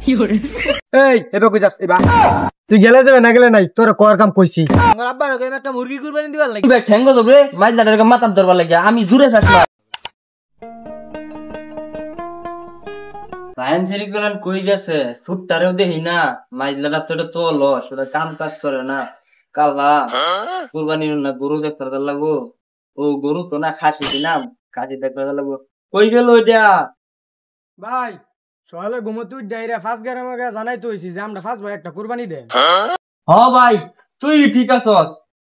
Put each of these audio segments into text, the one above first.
এই এবার কই যাস এবার তুই গেলে যাবে না গেলে নাই তোর কর কাম কইছি আমার আব্বার ওকে একটা মুরগি কুরবানি দিবার লাগি ভাই ঠ্যাঙ্গ দবরে মাছ দাঁড়ার মাথার ধরবার লাগি আমি জুরে ফাসলাম রায়ন সেরিকুলান কই গেছে ফুটটারেও দেখি না মাছ দাঁড়া তো লস ওটা কাম কাজ করে না কালা কুরবানি না গরু দেখতে লাগবো ও গরু তো না খাসি কিনা খাসি দেখতে লাগবো কই গেল ওইটা ভাই সকালে ঘুমোতে যাইরা ফার্স্ট গারে আমাকে জানাই তো হইছি যে আমরা ফার্স্ট ভাই একটা কুরবানি দেন হ ভাই তুই ঠিক আছস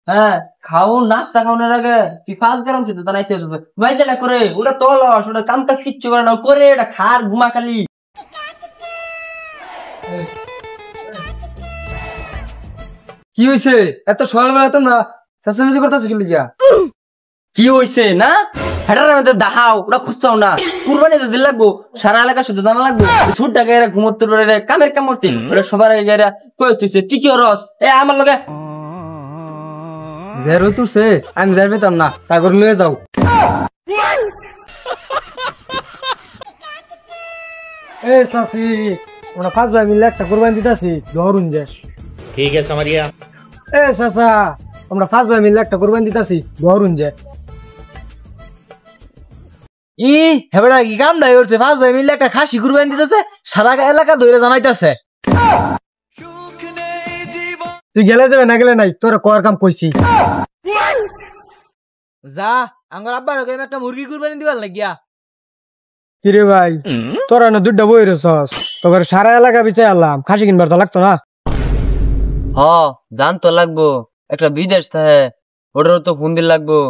হ্যাঁ খাও নাস্তা খাওয়ানোর আগে তুই ফার্স্ট গরম ছিল তো নাইতে হবে ভাই যেটা করে ওটা তো লস ওটা কাম কাজ কিচ্ছু করে না করে এটা খার ঘুমা খালি কি হইছে এত সকালবেলা তোমরা চেঁচামেচি করতেছ কি লিগা কি হইছে না হেটার মধ্যে দাহাও ওটা খুঁজছাও না কুরবানি তো দিল লাগবো সারা এলাকা শুধু জানা লাগবো ছুটটা গেরা ঘুমোতে পারে কামের কাম করছে ওটা সবার আগে গেরা কই তুইছে তুই কি রস এ আমার লগে জেরো তুছে আমি যাই পেতাম না তা করে লয়ে যাও এ সাসি আমরা ফার্স্ট ভাই মিলে একটা কুরবানি দিতাছি ধরুন যে ठीक है समरिया এ সাসা আমরা ফার্স্ট ভাই মিলে একটা কুরবানি দিতাছি ধরুন যে ই হেবড়া কি কাম নাই করছে ফার্স্ট ভাই মিলে একটা খাসি কুরবানি দিতেছে সারা এলাকা ধরে জানাইতাছে তুই গেলে যাবে না গেলে নাই তোর কর কাম কইছি যা আমার আব্বার ওকে একটা মুরগি কুরবানি দিবার লাগিয়া কিরে ভাই তোরা না দুধটা বই রেছস তোর সারা এলাকা বিচাই আলাম খাসি কিনবার তো লাগতো না হ জান তো লাগবো একটা বিদেশ থাকে ওটারও তো ফোন দিল লাগবো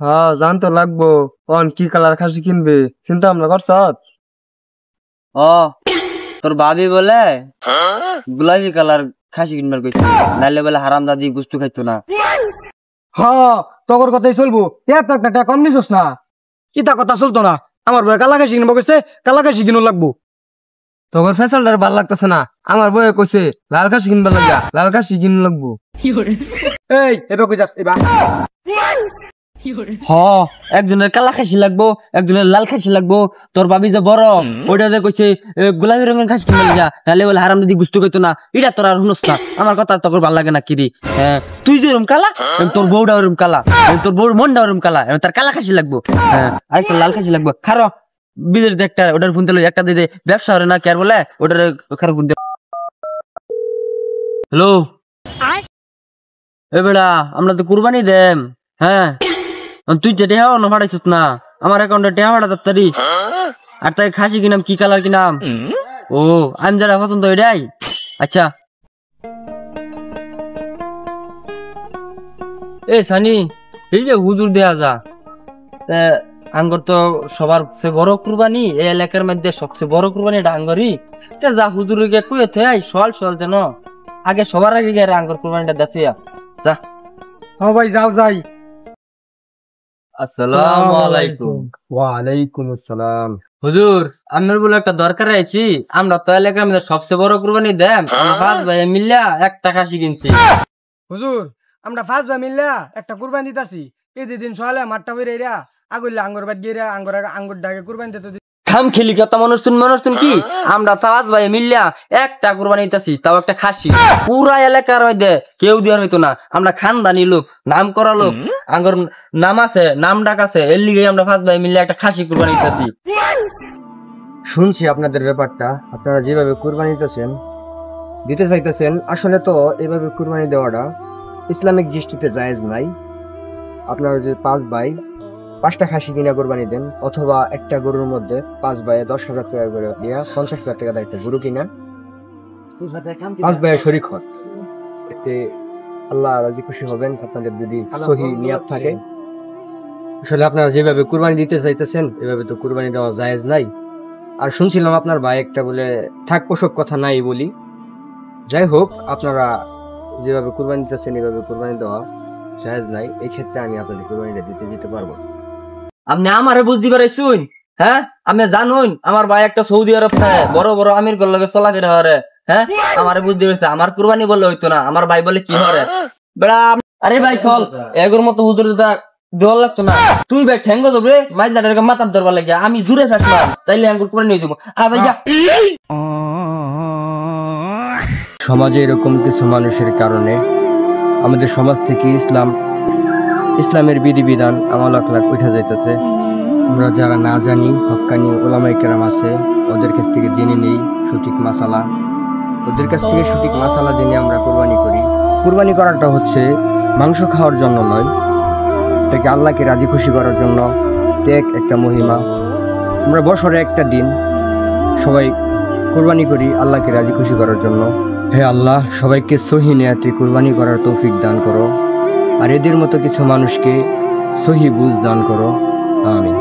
হ্যাঁ জান তো লাগবো কোন কি কালার খাসি কিনবে চিন্তা ভাবনা করছত ও তোর ভাবি বলে গোলাপি কালার খাসি কিনবার কইছে নাইলে বলে হারামজাদি গুস্তু খাইতো না হ্যাঁ তোর কথাই চলবো এক টাকা কম নিছস না কিতা কথা চলতো না আমার বয়ে কালা খাসি কিনবো কইছে কালা খাসি কিনো লাগবো তোর ফেসালটার ভাল লাগতেছে না আমার বয়ে কইছে লাল খাসি কিনবার লাগা লাল খাসি কিন লাগবো এই এবার কই যাস এবার হ একজনের কালা খাসি লাগবো একজনের লাল খাসি লাগবো তোর ভাবি যে বড় ওইটা যে কইছে গোলাপি রঙের খাসি কিনবার লাগা নাইলে বলে হারামজাদি গুস্তু খাইতো না এটা তোর আর শুনস না আমার কথা তোর ভাল লাগে না কিরি তুই যে ওরম কালা তোর বউটা ওরম কালা তোর বউর মনটা ওরম কালা তার কালা খাসি লাগবো আর একটা লাল খাসি লাগবো খারো বিদেশ একটা ওটার ফোন দিল একটা দিয়ে ব্যবসা হবে না কে আর বলে ওটার খারাপ ফোন দিল হ্যালো এ বেড়া আমরা তো কুরবানি দেম হ্যাঁ তুই যে টেহা না ফাটাইছিস না আমার অ্যাকাউন্টে টেহা ফাটা তাড়াতাড়ি আর তাই খাসি কিনাম কি কালার কিনাম ও আমি যারা পছন্দ এটাই আচ্ছা এ সানি এই যে হুজুর দেয়া যা আঙ্গর তো সবার সবচেয়ে বড় কুরবানি এই এলাকার মধ্যে সবচেয়ে বড় কুরবানি এটা আঙ্গরই যা হুজুর গিয়ে কয়ে থাই সল সল যেন আগে সবার আগে গিয়ে আঙ্গর কুরবানিটা দেখে যা হ্যাঁ ভাই যাও যাই আসসালামু আলাইকুম ওয়ালাইকুম আসসালাম হুজুর আমার বলে একটা দরকার আইছি আমরা তো এলাকার মধ্যে সবচেয়ে বড় কুরবানি দেন পাঁচ ভাই মিল্লা একটা খাসি কিনছি হুজুর আমরা ফার্স্ট ভাই মিল্লা একটা কুরবানি দিতাছি এই দিন সকালে মাঠটা বেরিয়ে আগুল্লা আঙ্গুর বাদ গিয়ে আঙ্গুর ডাকে কুরবানি দিতে খাম খেলি কত মানুষ শুন কি আমরা পাঁচ ভাই মিল্লা একটা কুরবানি দিতাছি তাও একটা খাসি পুরা এলাকার মধ্যে কেউ দেওয়ার হইতো না আমরা খানদানি লোক নাম করা লোক আঙ্গুর নাম আছে নাম ডাক আছে এর লিগে আমরা পাঁচ ভাই মিল্লা একটা খাসি কুরবানি দিতাছি শুনছি আপনাদের ব্যাপারটা আপনারা যেভাবে কুরবানি দিতে চাইতেছেন আসলে তো এভাবে কুরবানি দেওয়াটা ইসলামিক দৃষ্টিতে জায়েজ নাই আপনারা যদি পাঁচ ভাই 5টা খাসি কিনা কুরবানি দেন অথবা একটা গরুর মধ্যে 5 ভাইয়ে 10,000 টাকা করে দিয়া 50,000 টাকা একটা গরু কিনা 5 ভাইয়ে শরীক হন এতে আল্লাহ রাজি খুশি হবেন আপনাদের যদি সহি নিয়ত থাকে আসলে আপনারা যেভাবে কুরবানি দিতে চাইতেছেন এভাবে তো কুরবানি দেওয়া জায়েজ নাই আর শুনছিলাম আপনার ভাই একটা বলে থাক পোষক কথা নাই বলি যাই হোক আপনারা যেভাবে কুরবানি দিতেছেন এভাবে কুরবানি দেওয়া জায়েজ নাই এই ক্ষেত্রে আমি আপনাদের কুরবানিটা দিতে পারবো আপনি আমারে বুঝতে পারাইছুন হ্যাঁ আপনি জানুন আমার ভাই একটা সৌদি আরব থাকে বড় বড় আমির লগে চলাফেরা হরে হ্যাঁ আমারে বুঝতে পারছে আমার কুরবানি বললে হইতো না আমার ভাই বলে কি হরে বেড়া আরে ভাই চল এগোর মতো হুজুর দেওয়ার লাগতো না। তুই ভাই ঠ্যাঙ্গ ধরবে মাছ দাঁড়ার মাথার ধরবার লাগে, আমি জুড়ে ফাঁসলাম তাইলে আঙ্গুর করে নিয়ে যাবো। আর ভাই যা। সমাজে এরকম কিছু মানুষের কারণে আমাদের সমাজ থেকে ইসলামের বিধিবিধান আমল আখলাক উঠে যাইতেছে। আমরা যারা না জানি হক্কানি ওলামায়ে কেরাম আছে, ওদের কাছ থেকে জেনে নেই সঠিক মাসালা, ওদের কাছ থেকে সঠিক মাসালা জেনে আমরা কোরবানি করি। কোরবানি করাটা হচ্ছে মাংস খাওয়ার জন্য নয়, এটাকে আল্লাহকে রাজি খুশি করার জন্য। ত্যাগ একটা মহিমা। আমরা বছরে একটা দিন সবাই কোরবানি করি আল্লাহকে রাজি খুশি করার জন্য। হে আল্লাহ, সবাইকে সহি নিয়াতে কোরবানি করার তৌফিক দান করো, আর এদের মতো কিছু মানুষকে সহি বুঝ দান করো। আমিন।